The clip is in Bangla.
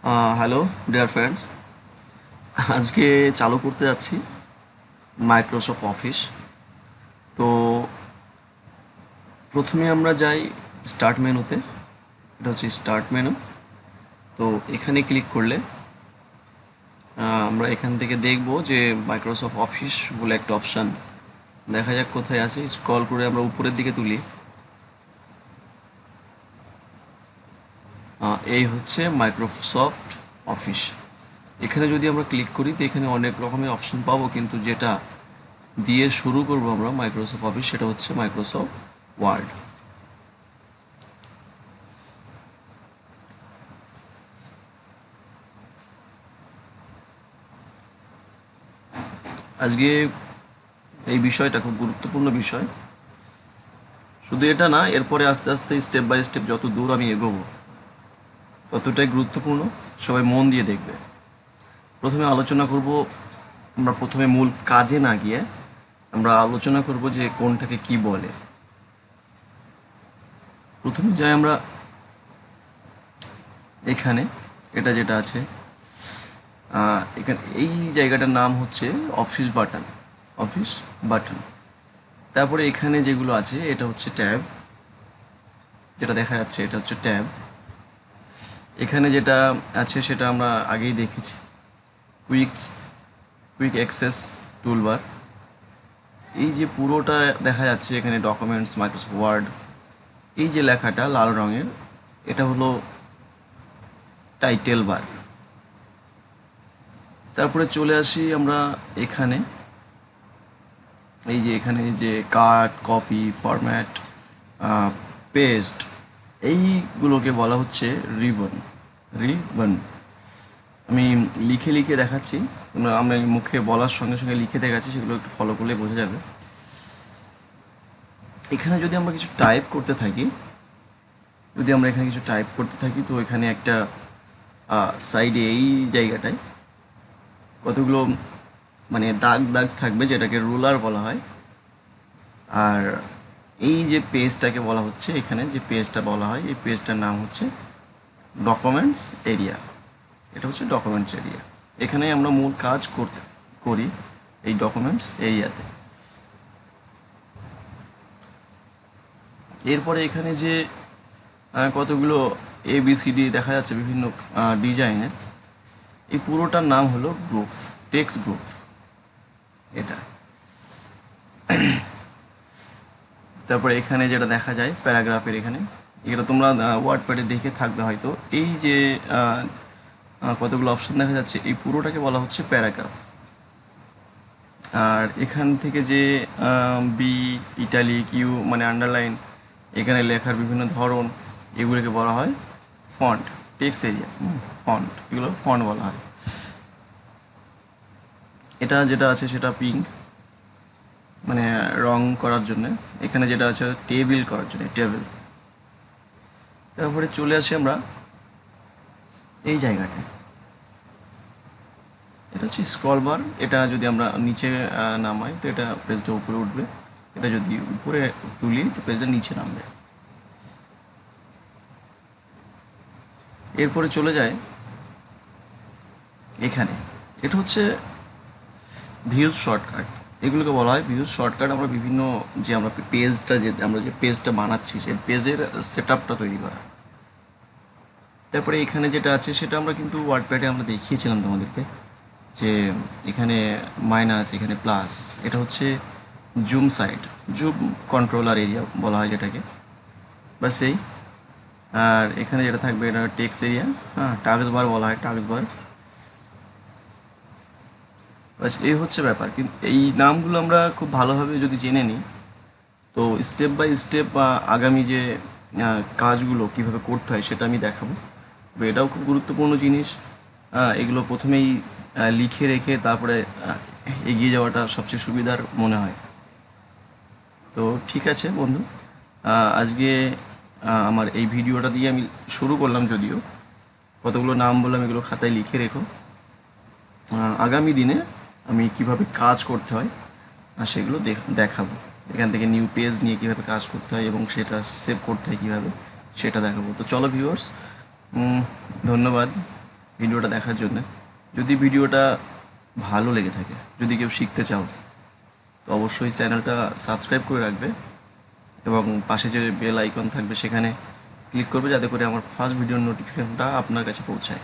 হ্যালো ডিয়ার ফ্রেন্ডস, আজকে চালু করতে যাচ্ছি মাইক্রোসফট অফিস। তো প্রথমে আমরা যাই স্টার্ট মেনুতে। এটা হচ্ছে স্টার্ট মেনু। তো এখানে ক্লিক করলে আমরা এখান থেকে দেখব যে মাইক্রোসফট অফিস বলে একটা অপশান দেখা যাক কোথায় আছে। স্ক্রল করে আমরা উপরের দিকে তুলি। এই হচ্ছে মাইক্রোসফট অফিস। এখানে যদি আমরা ক্লিক করি তো এখানে অনেক রকমের অপশন পাবো, কিন্তু যেটা দিয়ে শুরু করব আমরা মাইক্রোসফট অফিস সেটা হচ্ছে মাইক্রোসফট ওয়ার্ড। আজকে এই বিষয়টা খুব গুরুত্বপূর্ণ বিষয়। শুধু এটা না, এরপরে আস্তে আস্তে স্টেপ বাই স্টেপ যত দূর আমি এগোবো ততটাই গুরুত্বপূর্ণ। সবাই মন দিয়ে দেখবে। প্রথমে আলোচনা করব, আমরা প্রথমে মূল কাজে না গিয়ে আমরা আলোচনা করব যে কোনটাকে কি বলে। প্রথমে যাই আমরা এখানে, এটা যেটা আছে এখানে এই জায়গাটার নাম হচ্ছে অফিস বাটন। Office button. তারপরে এখানে যেগুলো আছে এটা হচ্ছে ট্যাব, যেটা দেখা যাচ্ছে এটা হচ্ছে ট্যাব। এখানে যেটা আছে সেটা আমরা আগেই দেখেছি, কুইক অ্যাক্সেস টুলবার। এই যে পুরোটা দেখা যাচ্ছে এখানে ডকুমেন্টস, মাইক্রোসফট ওয়ার্ড, এই যে লেখাটা লাল রঙের এটা হলো টাইটেল বার। তারপরে চলে আসি আমরা এখানে, এই যে এখানে যে কাট, কপি, ফরম্যাট, পেস্ট, এইগুলোকে বলা হচ্ছে রিবন। রিবন আমি লিখে লিখে দেখাচ্ছি, আমরা মুখে বলার সঙ্গে সঙ্গে লিখে দেখাচ্ছি, সেগুলো একটু ফলো করলে বোঝা যাবে। এখানে যদি আমরা কিছু টাইপ করতে থাকি, তো এখানে একটা সাইডে এই জায়গাটায় কতগুলো মানে দাগ দাগ থাকবে, যেটাকে রুলার বলা হয়। আর এই যে পেজটাকে বলা হচ্ছে, এখানে যে পেজটা বলা হয় এই পেজটার নাম হচ্ছে ডকুমেন্টস এরিয়া। এটা হচ্ছে ডকুমেন্টস এরিয়া। এখানে আমরা মূল কাজ করি এই ডকুমেন্টস এরিয়াতে। এরপরে এখানে যে কতগুলো ABCD দেখা যাচ্ছে বিভিন্ন ডিজাইনের, এই পুরোটার নাম হলো গ্রুপ, টেক্সট গ্রুপ। এটা তারপরে এখানে যেটা দেখা যায় প্যারাগ্রাফের, এখানে এটা তোমরা ওয়ার্ডপ্যাডে দেখে থাকবে হয়তো। এই যে কতগুলো অপশন দেখা যাচ্ছে এই পুরোটাকে বলা হচ্ছে প্যারাগ্রাফ। আর এখান থেকে যে বি, ইটালিক, ইউ মানে আন্ডারলাইন, এখানে লেখার বিভিন্ন ধরন, এগুলোকে বলা হয় ফন্ট, টেক্সট এরিয়া, ফন্ট, এগুলো ফন্ট বলা হয়। এটা যেটা আছে সেটা পিঙ্ক, মানে রং করার জন্য। এখানে যেটা আছে টেবিল করার জন্য, টেবিল। তারপরে চলে আসি আমরা এই জায়গাটায়, এটা হচ্ছে স্ক্রল বার। এটা যদি আমরা নিচে নামাই তো এটা পেজটা উপরে উঠবে, এটা যদি উপরে তুলি তো পেজটা নিচে নামবে। এরপরে চলে যায় এখানে, এটা হচ্ছে ভিউজ শর্টকাট। এগুলোকে বলা হয় ভিউজ শর্টকাট। আমরা বিভিন্ন যে আমরা পেজটা বানাচ্ছি সেই পেজের সেট আপটা তৈরি করা। তারপরে এখানে যেটা আছে সেটা আমরা কিন্তু ওয়ার্ডপ্যাডে আমরা দেখিয়েছিলাম তোমাদেরকে, যে এখানে মাইনাস, এখানে প্লাস, এটা হচ্ছে zoom side, zoom controller area বলা হয় যেটাকে, বাস এই। আর এখানে যেটা থাকবে এটা টেক্সট এরিয়া, টাস্ক বার বলা হয়, টাস্ক বার। বাস এই হচ্ছে ব্যাপার। কিন্তু এই নামগুলো আমরা খুব ভালোভাবে যদি জেনে নিই তো স্টেপ বাই স্টেপ আগামী যে কাজগুলো কীভাবে করতে হয় সেটা আমি দেখাবো। তবে এটাও খুব গুরুত্বপূর্ণ জিনিস। এগুলো প্রথমেই লিখে রেখে তারপরে এগিয়ে যাওয়াটা সবচেয়ে সুবিধার মনে হয়। তো ঠিক আছে বন্ধু, আজকে আমার এই ভিডিওটা দিয়ে আমি শুরু করলাম, যদিও কতগুলো নাম বললাম এগুলো খাতায় লিখে রেখো। আগামী দিনে আমি কিভাবে কাজ করতে হয় সেগুলো দেখাবো। এখান থেকে নিউ পেজ নিয়ে কীভাবে কাজ করতে হয় এবং সেটা সেভ করতে হয় কীভাবে সেটা দেখাবো। তো চলো ভিউয়ার্স, ধন্যবাদ। ভিডিওটা দেখার জন্য। যদি ভিডিওটা ভালো লেগে থাকে, যদি কেউ শিখতে চাও, তো অবশ্যই চ্যানেলটা সাবস্ক্রাইব করে রাখবে এবং পাশে যে বেল আইকন থাকবে সেখানে ক্লিক করবে, যাতে করে আমার ফার্স্ট ভিডিওর নোটিফিকেশনটা আপনার কাছে পৌঁছায়।